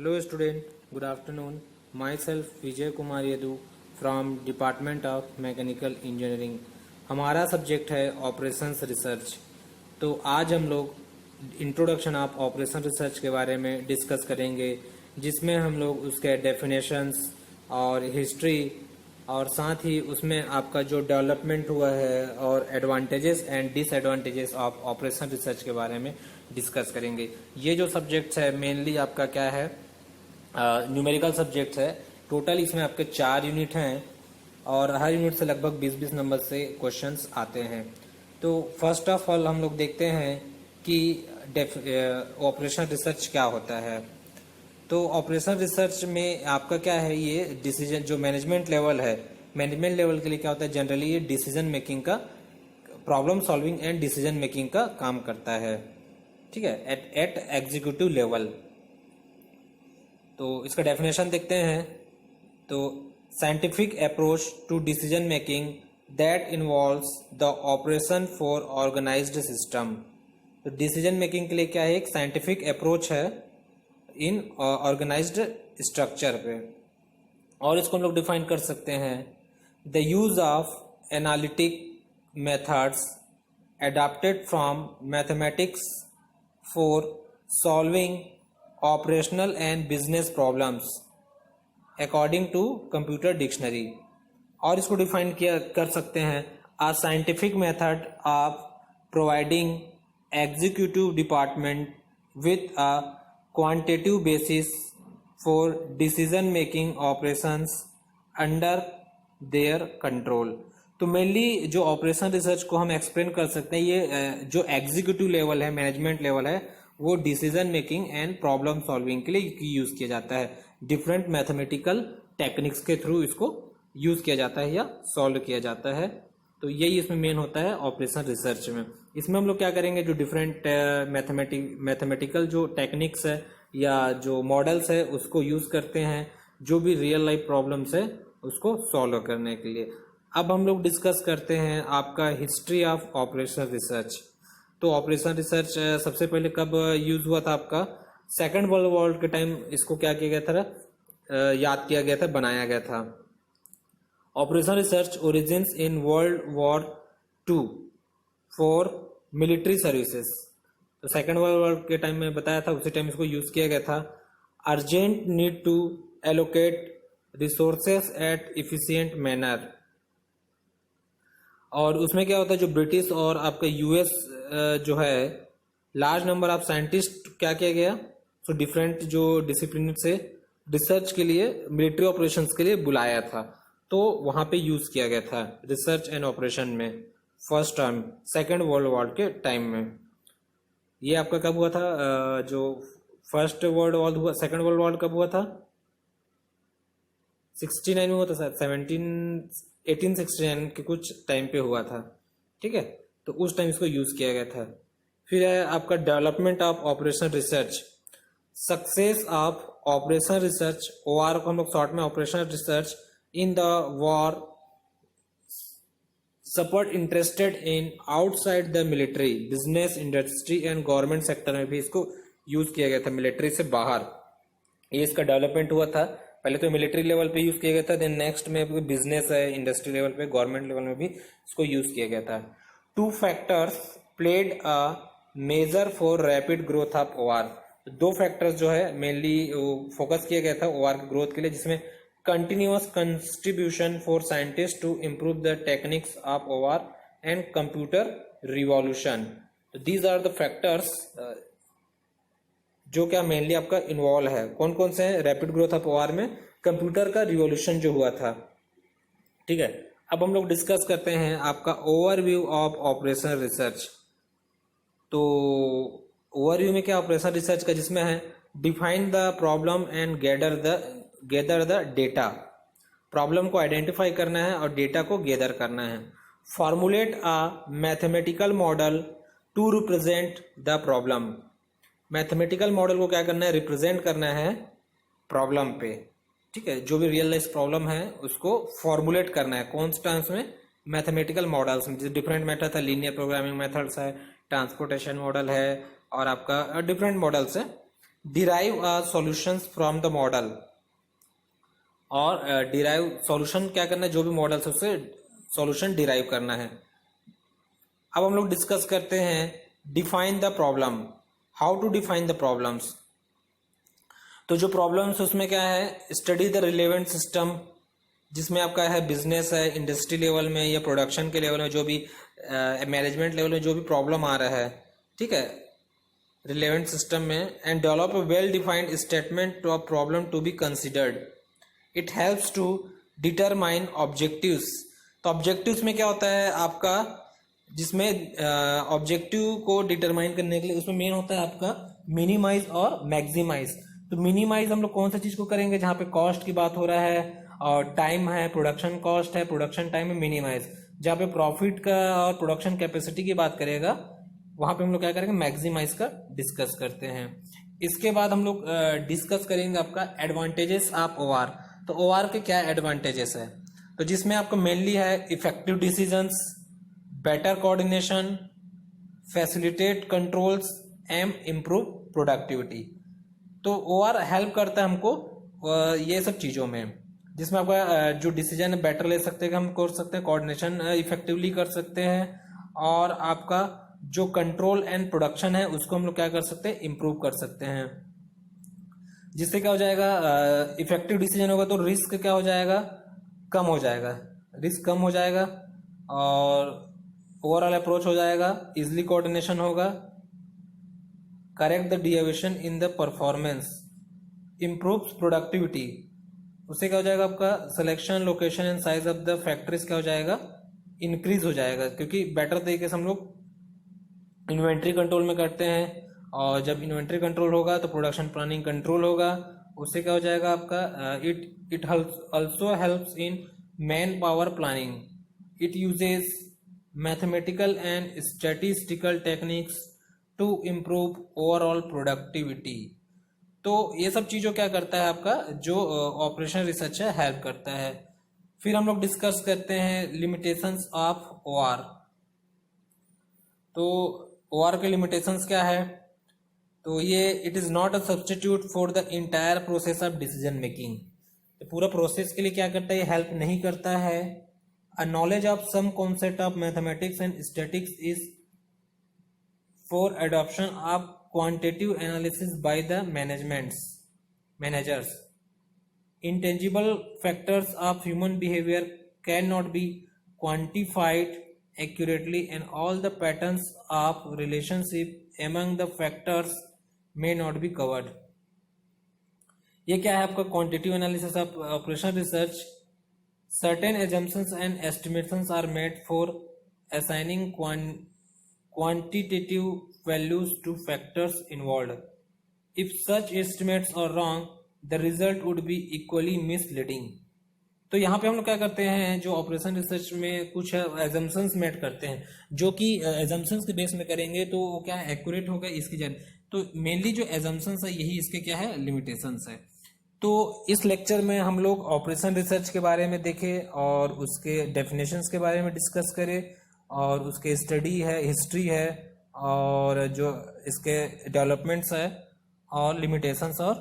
Hello student, good afternoon. Myself Vijay Kumar Yadu from Department of Mechanical Engineering. हमारा subject है operations research. तो आज हम लोग इंट्रोडक्शन ऑफ ऑपरेशन रिसर्च के बारे में डिस्कस करेंगे, जिसमें हम लोग उसके डेफिनेशंस और हिस्ट्री और साथ ही उसमें आपका जो डेवलपमेंट हुआ है और advantages and disadvantages of operation research के बारे में डिस्कस करेंगे। ये जो सब्जेक्ट्स है मेनली आपका क्या है, न्यूमेरिकल सब्जेक्ट है। टोटल इसमें आपके 4 यूनिट हैं और हर यूनिट से लगभग 20-20 नंबर से क्वेश्चंस आते हैं। तो फर्स्ट ऑफ ऑल हम लोग देखते हैं कि ऑपरेशन रिसर्च क्या होता है। तो ऑपरेशन रिसर्च में आपका क्या है, ये डिसीजन जो मैनेजमेंट लेवल है, मैनेजमेंट लेवल के लिए क्या होता है, जनरली ये डिसीजन मेकिंग का, problem solving and decision making का काम करता है। ठीक है, एट एग्जीक्यूटिव लेवल। तो इसका डेफिनेशन देखते हैं। तो scientific approach to decision making that involves the operation for organised system. तो डिसीजन मेकिंग के लिए क्या है, एक साइंटिफिक अप्रोच है इन ऑर्गेनाइज्ड स्ट्रक्चर पे। और इसको हम लोग डिफाइन कर सकते हैं, the use of analytic methods adapted from mathematics for solving operational and business problems according to computer dictionary। और इसको डिफाइन किया कर सकते हैं, a scientific method of providing executive department with a quantitative basis for decision making operations under their control। तो mainly जो operation research को हम एक्सप्लेन कर सकते हैं, ये जो एग्जीक्यूटिव लेवल है, मैनेजमेंट लेवल है, वो decision making and problem solving के लिए यूज किया जाता है। डिफरेंट मैथमेटिकल टेक्निक्स के थ्रू इसको यूज किया जाता है या सॉल्व किया जाता है। तो यही इसमें मेन होता है ऑपरेशन रिसर्च में। इसमें हम लोग क्या करेंगे, जो डिफरेंट मैथमेटिकल जो टेक्निक्स है या जो मॉडल्स है उसको यूज करते हैं, जो भी रियल लाइफ प्रॉब्लम्स है उसको सॉल्व करने के लिए। अब हम लोग डिस्कस करते हैं आपका हिस्ट्री ऑफ ऑपरेशन रिसर्च। तो ऑपरेशन रिसर्च सबसे पहले कब यूज हुआ था, आपका सेकेंड वर्ल्ड वॉर के टाइम इसको क्या किया गया था, याद किया गया था, बनाया गया था। Operation research origins in world war 2 for military services. तो सेकेंड वर्ल्ड वॉर के टाइम में बताया था, उसी टाइम इसको यूज किया गया था। Urgent need to allocate resources at efficient manner. और उसमें क्या होता है, जो ब्रिटिश और आपका यूएस जो है, लार्ज नंबर ऑफ साइंटिस्ट क्या किया गया, सो डिफरेंट जो डिसिप्लिन से रिसर्च के लिए, मिलिट्री ऑपरेशंस के लिए बुलाया था। तो वहां पे यूज किया गया था रिसर्च एंड ऑपरेशन में first time second world war के टाइम में। ये आपका कब हुआ था, जो फर्स्ट वर्ल्ड वॉर हुआ, सेकेंड वर्ल्ड वॉर कब हुआ था, 69 में हुआ था, 1869 के कुछ टाइम पे हुआ था। ठीक है, तो उस टाइम इसको यूज किया गया था। फिर है आपका development of operation research, success of operation research, OR को हम लोग शॉर्ट में operation research in the war, support interested in outside the military, business, industry and government sector में भी इसको यूज किया गया था, मिलिट्री से बाहर। ये इसका डेवलपमेंट हुआ था। पहले तो मिलिट्री लेवल पे यूज किया गया था, देन नेक्स्ट में बिजनेस है, इंडस्ट्री लेवल पे, गवर्नमेंट लेवल में भी इसको यूज किया गया था। 2 factors played a major for rapid growth of OR. 2 factors जो है मेनली फोकस किया गया था ओआर की ग्रोथ के लिए, जिसमें continuous contribution for scientist to improve the techniques of OR and computer revolution. These are the factors जो क्या मेनली आपका इन्वॉल्व है। कौन कौन से हैं, रैपिड ग्रोथ ऑफ ओआर में कंप्यूटर का रिवॉल्यूशन जो हुआ था। ठीक है, अब हम लोग डिस्कस करते हैं आपका ओवरव्यू ऑफ ऑपरेशन रिसर्च। तो ओवरव्यू में क्या ऑपरेशन रिसर्च का, जिसमें है define the problem and gather the data. Problem को आइडेंटिफाई करना है और डेटा को गैदर करना है। Formulate a mathematical model to represent the problem. Mathematical model को क्या करना है, रिप्रेजेंट करना है प्रॉब्लम पे। ठीक है, जो भी रियल लाइफ प्रॉब्लम है उसको फॉर्मुलेट करना है, कौन से टर्म्स में, मैथमेटिकल मॉडल्स में। जैसे डिफरेंट मेथड है, लीनियर प्रोग्रामिंग मेथड्स है, ट्रांसपोर्टेशन मॉडल है और आपका डिफरेंट मॉडल्स है। Derive solutions from the model, और डिराइव सॉल्यूशन क्या करना है, जो भी मॉडल है उससे सॉल्यूशन डिराइव करना है। अब हम लोग डिस्कस करते हैं define the problem, how to define the problems. तो जो प्रॉब्लम्स उसमें क्या है, स्टडी द रिलेवेंट सिस्टम, जिसमें आपका है बिजनेस है, इंडस्ट्री लेवल में या प्रोडक्शन के लेवल में जो भी मैनेजमेंट लेवल में जो भी प्रॉब्लम आ रहा है, ठीक है, रिलेवेंट सिस्टम में, and develop a well defined statement to a problem to be considered. It helps to determine objectives. तो ऑब्जेक्टिव्स में क्या होता है आपका, जिसमें ऑब्जेक्टिव को डिटरमाइन करने के लिए उसमें मेन होता है आपका मिनिमाइज और मैक्सिमाइज। तो मिनिमाइज हम लोग कौन सा चीज को करेंगे, जहाँ पे कॉस्ट की बात हो रहा है और टाइम है, प्रोडक्शन कॉस्ट है, प्रोडक्शन टाइम है, मिनिमाइज। जहाँ पे प्रॉफिट का और प्रोडक्शन कैपेसिटी की बात करेगा, वहां पे हम लोग क्या करेंगे, मैक्सिमाइज का डिस्कस करते हैं। इसके बाद हम लोग डिस्कस करेंगे आपका एडवांटेजेस ऑफ ओआर। तो ओआर के क्या एडवांटेजेस है, तो जिसमें आपको मेनली है effective decisions, better coordination, facilitate controls and improve productivity. तो ओआर हेल्प करता है हमको ये सब चीजों में, जिसमें आपका जो डिसीजन है बेटर ले सकते हैं, हम कर सकते हैं, कोऑर्डिनेशन इफेक्टिवली कर सकते हैं, और आपका जो कंट्रोल एंड प्रोडक्शन है उसको हम लोग क्या कर सकते हैं, इम्प्रूव कर सकते हैं। जिससे क्या हो जाएगा, इफेक्टिव डिसीजन होगा तो रिस्क क्या हो जाएगा, कम हो जाएगा, रिस्क कम हो जाएगा, और ओवरऑल अप्रोच हो जाएगा, इजिली कोऑर्डिनेशन होगा, correct the deviation in the performance, improves productivity. उससे क्या हो जाएगा, आपका selection, location and size of the factories क्या हो जाएगा, इंक्रीज हो जाएगा, क्योंकि बेटर तरीके से हम लोग इन्वेंट्री कंट्रोल में करते हैं, और जब इन्वेंट्री कंट्रोल होगा तो प्रोडक्शन प्लानिंग कंट्रोल होगा। उससे क्या हो जाएगा आपका, it also helps in man power planning. It uses mathematical and statistical techniques to improve overall productivity. तो ये सब चीजों क्या करता है आपका, जो ऑपरेशन रिसर्च है, हेल्प करता है। फिर हम लोग डिस्कस करते हैं लिमिटेशंस ऑफ ओआर। तो ओआर के लिमिटेशंस क्या है, तो ये it is not a substitute for the entire process of decision making. तो पूरा प्रोसेस के लिए क्या करता है, ये हेल्प नहीं करता है। A knowledge of some concept of mathematics and statics is for adoption of quantitative analysis by the managers. Intangible factors of human behavior cannot be quantified accurately, and all the patterns of relationship among the factors may not be covered. ये क्या है आपका quantitative analysis of operation research. Certain assumptions and estimations are made for assigning quantitative values to factors involved. If such estimates are wrong, the result would be equally misleading. तो यहाँ पे हम लोग क्या करते हैं, जो ऑपरेशन रिसर्च में कुछ एजम्पशंस मेड करते हैं, जो कि एजम्पशंस के बेस में करेंगे तो वो क्या है, एक्यूरेट होगा इसकी जन। तो मेनली जो एजम्पशंस है यही इसके क्या है, लिमिटेशंस है। तो इस लेक्चर में हम लोग ऑपरेशन रिसर्च के बारे में देखें, और उसके डेफिनेशंस के बारे में डिस्कस करें, और उसके स्टडी है, हिस्ट्री है, और जो इसके डेवलपमेंट्स है, और लिमिटेशंस और